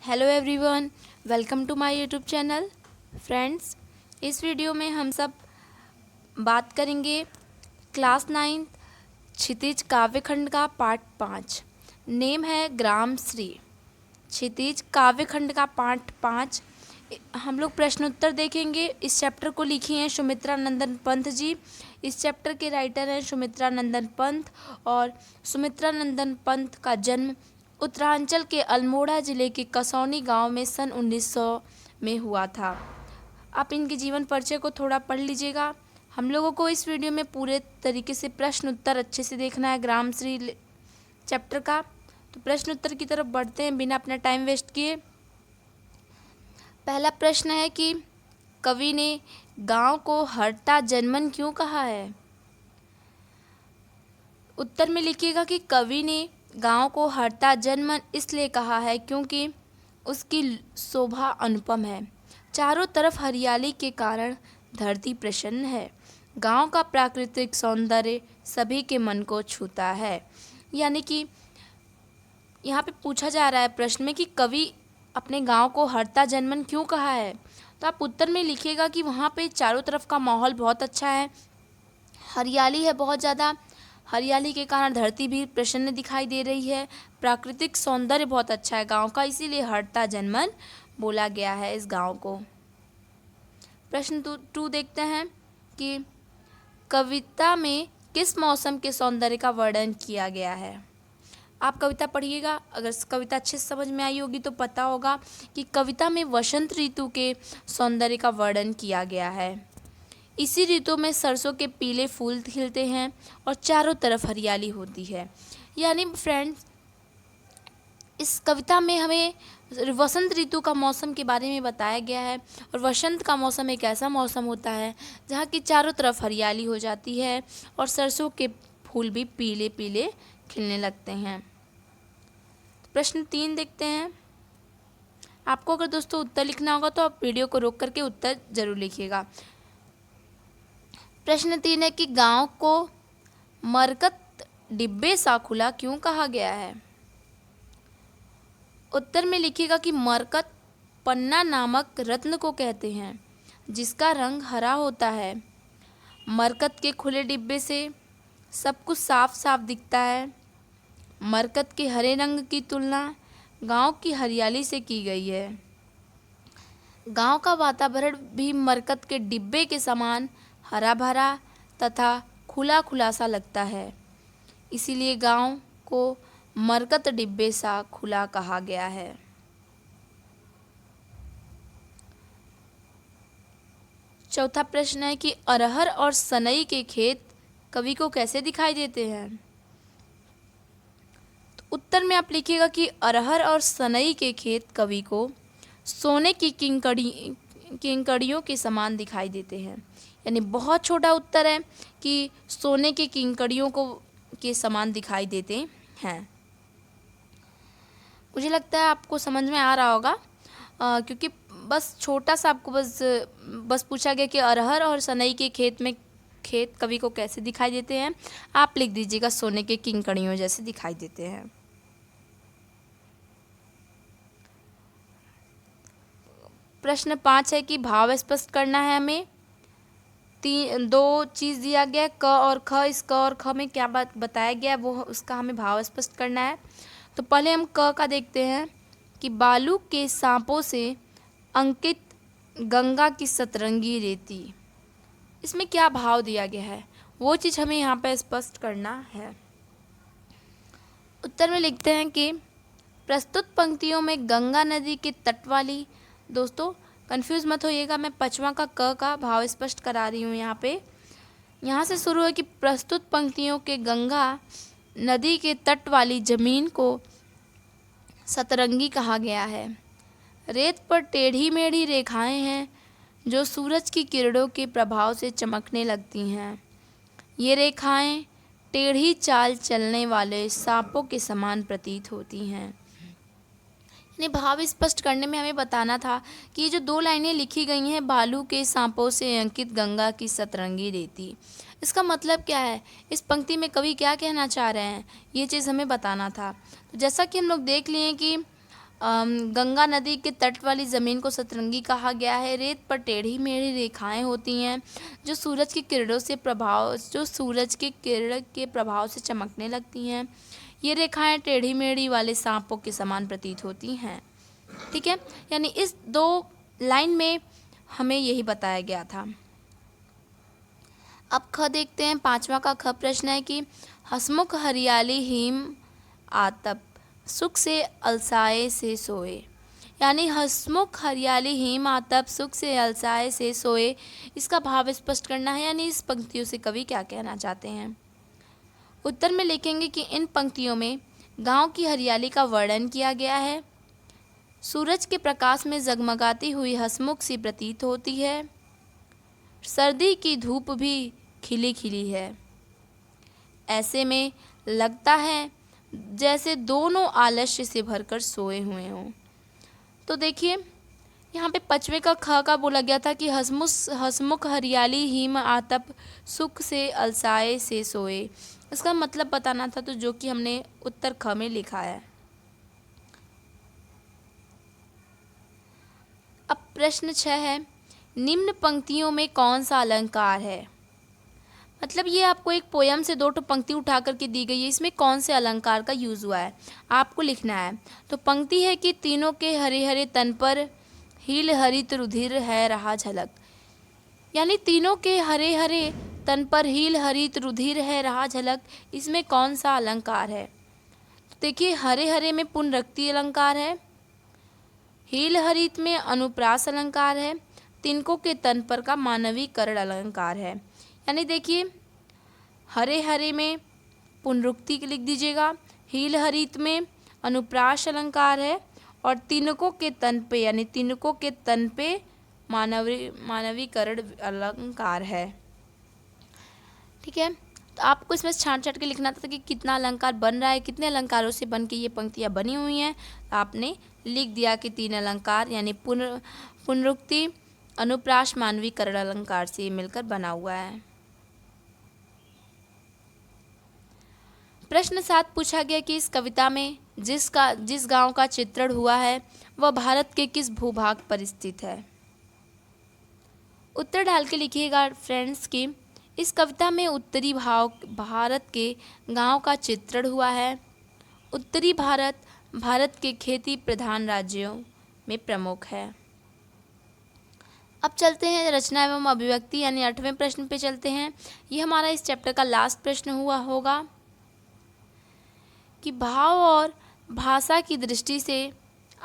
Hello everyone, welcome to my YouTube channel. Friends, इस video में हम सब बात करेंगे क्लास 9 क्षितिज काव्यखंड का पार्ट 5। नेम है ग्राम श्री। क्षितिज काव्यखंड का पार्ट 5 हम लोग प्रश्न उत्तर देखेंगे। इस चैप्टर को लिखी हैं सुमित्रा नंदन पंत जी। इस चैप्टर के राइटर हैं सुमित्रा नंदन पंत। और सुमित्रा नंदन पंत का जन्म उत्तरांचल के अल्मोड़ा जिले के कसौनी गांव में सन 1900 में हुआ था। आप इनके जीवन परिचय को थोड़ा पढ़ लीजिएगा। हम लोगों को इस वीडियो में पूरे तरीके से प्रश्न उत्तर अच्छे से देखना है ग्रामश्री चैप्टर का। तो प्रश्न उत्तर की तरफ बढ़ते हैं बिना अपना टाइम वेस्ट किए। पहला प्रश्न है कि कवि ने गांव को हरता जनमन क्यों कहा है। उत्तर में लिखिएगा कि कवि ने गांव को हरता जनमन इसलिए कहा है क्योंकि उसकी शोभा अनुपम है। चारों तरफ हरियाली के कारण धरती प्रसन्न है। गांव का प्राकृतिक सौंदर्य सभी के मन को छूता है। यानी कि यहाँ पे पूछा जा रहा है प्रश्न में कि कवि अपने गांव को हरता जनमन क्यों कहा है। तो आप उत्तर में लिखिएगा कि वहाँ पे चारों तरफ का माहौल बहुत अच्छा है, हरियाली है बहुत ज़्यादा। हरियाली के कारण धरती भी प्रसन्न दिखाई दे रही है। प्राकृतिक सौंदर्य बहुत अच्छा है गांव का, इसीलिए हरता जनमन बोला गया है इस गांव को। प्रश्न 2 देखते हैं कि कविता में किस मौसम के सौंदर्य का वर्णन किया गया है। आप कविता पढ़िएगा, अगर कविता अच्छे से समझ में आई होगी तो पता होगा कि कविता में वसंत ऋतु के सौंदर्य का वर्णन किया गया है। इसी ऋतु में सरसों के पीले फूल खिलते हैं और चारों तरफ हरियाली होती है। यानी फ्रेंड्स, इस कविता में हमें वसंत ऋतु का मौसम के बारे में बताया गया है। और वसंत का मौसम एक ऐसा मौसम होता है जहाँ की चारों तरफ हरियाली हो जाती है और सरसों के फूल भी पीले पीले खिलने लगते हैं। प्रश्न 3 देखते हैं। आपको अगर दोस्तों उत्तर लिखना होगा तो आप वीडियो को रोक करके उत्तर जरूर लिखिएगा। प्रश्न 3 है कि गांव को मरकत डिब्बे सा खुला क्यों कहा गया है। उत्तर में लिखिएगा कि मरकत पन्ना नामक रत्न को कहते हैं जिसका रंग हरा होता है। मरकत के खुले डिब्बे से सब कुछ साफ साफ दिखता है। मरकत के हरे रंग की तुलना गांव की हरियाली से की गई है। गांव का वातावरण भी मरकत के डिब्बे के समान हरा भरा तथा खुला खुला सा लगता है, इसीलिए गांव को मरकत डिब्बे सा खुला कहा गया है। चौथा प्रश्न है कि अरहर और सनई के खेत कवि को कैसे दिखाई देते हैं। तो उत्तर में आप लिखिएगा कि अरहर और सनई के खेत कवि को सोने की किंकड़ियों के समान दिखाई देते हैं। यानी बहुत छोटा उत्तर है कि सोने की किंकड़ियों को के समान दिखाई देते हैं। मुझे लगता है आपको समझ में आ रहा होगा, क्योंकि बस छोटा सा आपको बस पूछा गया कि अरहर और सनई के खेत कवि को कैसे दिखाई देते हैं। आप लिख दीजिएगा सोने के किंकड़ियों जैसे दिखाई देते हैं। प्रश्न 5 है कि भाव स्पष्ट करना है हमें। 2 चीज़ दिया गया क और ख। इस क और ख में क्या बात बताया गया वो उसका हमें भाव स्पष्ट करना है। तो पहले हम क का देखते हैं कि बालू के सांपों से अंकित गंगा की सतरंगी रेती। इसमें क्या भाव दिया गया है वो चीज़ हमें यहाँ पे स्पष्ट करना है। उत्तर में लिखते हैं कि प्रस्तुत पंक्तियों में गंगा नदी के तट वाली, दोस्तों कंफ्यूज मत होइएगा, मैं 5वां का का भाव स्पष्ट करा रही हूँ। यहाँ से शुरू है कि प्रस्तुत पंक्तियों के गंगा नदी के तट वाली जमीन को सतरंगी कहा गया है। रेत पर टेढ़ी मेढ़ी रेखाएं हैं जो सूरज की किरणों के प्रभाव से चमकने लगती हैं। ये रेखाएं टेढ़ी चाल चलने वाले सांपों के समान प्रतीत होती हैं। यानी भाव स्पष्ट करने में हमें बताना था कि ये जो 2 लाइनें लिखी गई हैं, बालू के सांपों से अंकित गंगा की सतरंगी रेती, इसका मतलब क्या है, इस पंक्ति में कवि क्या कहना चाह रहे हैं, ये चीज़ हमें बताना था। तो जैसा कि हम लोग देख लिए कि गंगा नदी के तट वाली ज़मीन को सतरंगी कहा गया है। रेत पर टेढ़ी मेढ़ी रेखाएं होती हैं जो सूरज की किरण के प्रभाव से चमकने लगती हैं। ये रेखाएं टेढ़ी मेढ़ी वाले सांपों के समान प्रतीत होती हैं। ठीक है, यानी इस 2 लाइन में हमें यही बताया गया था। अब ख देखते हैं। 5वां का ख प्रश्न है कि हसमुख हरियाली हिम आतप सुख से अलसाए से सोए। यानी हसमुख हरियाली हिम आतप सुख से अलसाए से सोए, इसका भाव स्पष्ट करना है। यानी इस पंक्तियों से कवि क्या कहना चाहते हैं। उत्तर में लिखेंगे कि इन पंक्तियों में गांव की हरियाली का वर्णन किया गया है। सूरज के प्रकाश में जगमगाती हुई हसमुख सी प्रतीत होती है। सर्दी की धूप भी खिली खिली है। ऐसे में लगता है जैसे दोनों आलस्य से भरकर सोए हुए हों। तो देखिए यहाँ पे 5वें का ख का बोला गया था कि हसमुख हरियाली हिम आतप सुख से अलसाए से सोए। इसका मतलब बताना था, तो जो कि हमने उत्तर ख में लिखा है। अब प्रश्न 6 है, निम्न पंक्तियों में कौन सा अलंकार है। मतलब ये आपको एक पोयम से 2 पंक्ति उठा करके दी गई है, इसमें कौन से अलंकार का यूज़ हुआ है आपको लिखना है। तो पंक्ति है कि तीनों के हरे हरे तन पर हील हरित रुधिर है रहा झलक। यानी तीनों के हरे हरे तन पर हील हरित रुधिर है रहा झलक, इसमें कौन सा अलंकार है। तो देखिए हरे हरे में पुनरुक्ति अलंकार है, हील हरित में अनुप्रास अलंकार है, तिनकों के तन पर का मानवीकरण अलंकार है। यानी देखिए हरे हरे में पुनरुक्ति लिख दीजिएगा, हील हरित में अनुप्रास अलंकार है और तिनकों के तन पे यानी तिनकों के तन पे मानवीकरण अलंकार है। ठीक है, तो आपको इसमें छांट छांट के लिखना था कि कितना अलंकार बन रहा है, कितने अलंकारों से बन के ये पंक्तियाँ बनी हुई हैं। तो आपने लिख दिया कि 3 अलंकार यानी पुनरुक्ति अनुप्रास मानवीकरण अलंकार से मिलकर बना हुआ है। प्रश्न 7 पूछा गया कि इस कविता में जिस गांव का चित्रण हुआ है वह भारत के किस भूभाग पर स्थित है। उत्तर डाल के लिखिएगा फ्रेंड्स कि इस कविता में उत्तरी भारत के गांव का चित्रण हुआ है। उत्तरी भारत के खेती प्रधान राज्यों में प्रमुख है। अब चलते हैं रचना एवं अभिव्यक्ति यानी 8वें प्रश्न पे चलते हैं। ये हमारा इस चैप्टर का लास्ट प्रश्न होगा कि भाव और भाषा की दृष्टि से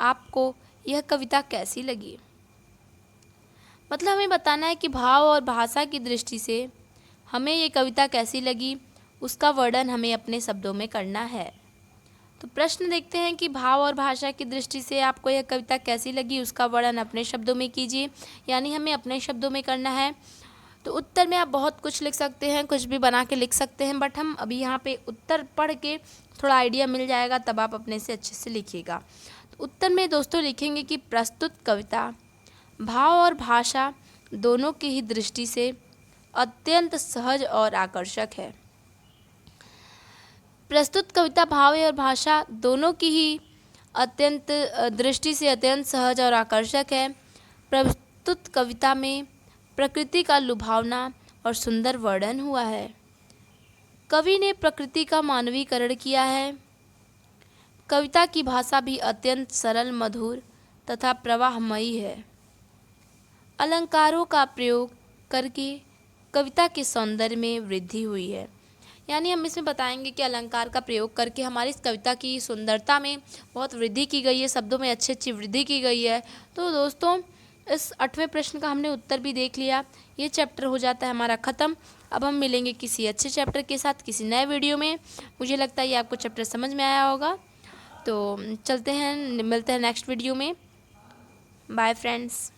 आपको यह कविता कैसी लगी। मतलब हमें बताना है कि भाव और भाषा की दृष्टि से हमें ये कविता कैसी लगी, उसका वर्णन हमें अपने शब्दों में करना है। तो प्रश्न देखते हैं कि भाव और भाषा की दृष्टि से आपको यह कविता कैसी लगी, उसका वर्णन अपने शब्दों में कीजिए। यानी हमें अपने शब्दों में करना है। तो उत्तर में आप बहुत कुछ लिख सकते हैं, कुछ भी बना के लिख सकते हैं, बट हम अभी यहाँ पे उत्तर पढ़ के थोड़ा आइडिया मिल जाएगा, तब आप अपने से अच्छे से लिखिएगा। तो उत्तर में दोस्तों लिखेंगे कि प्रस्तुत कविता भाव और भाषा दोनों की ही दृष्टि से अत्यंत सहज और आकर्षक है। प्रस्तुत कविता भाव और भाषा दोनों की ही दृष्टि से अत्यंत सहज और आकर्षक है। प्रस्तुत कविता में प्रकृति का लुभावना और सुंदर वर्णन हुआ है। कवि ने प्रकृति का मानवीकरण किया है। कविता की भाषा भी अत्यंत सरल, मधुर तथा प्रवाहमयी है। अलंकारों का प्रयोग करके कविता के सौंदर्य में वृद्धि हुई है। यानी हम इसमें बताएंगे कि अलंकार का प्रयोग करके हमारी इस कविता की सुंदरता में बहुत वृद्धि की गई है, शब्दों में अच्छी अच्छी वृद्धि की गई है। तो दोस्तों इस 8वें प्रश्न का हमने उत्तर भी देख लिया। ये चैप्टर हो जाता है हमारा ख़त्म। अब हम मिलेंगे किसी अच्छे चैप्टर के साथ किसी नए वीडियो में। मुझे लगता है ये आपको चैप्टर समझ में आया होगा। तो चलते हैं, मिलते हैं नेक्स्ट वीडियो में। Bye friends.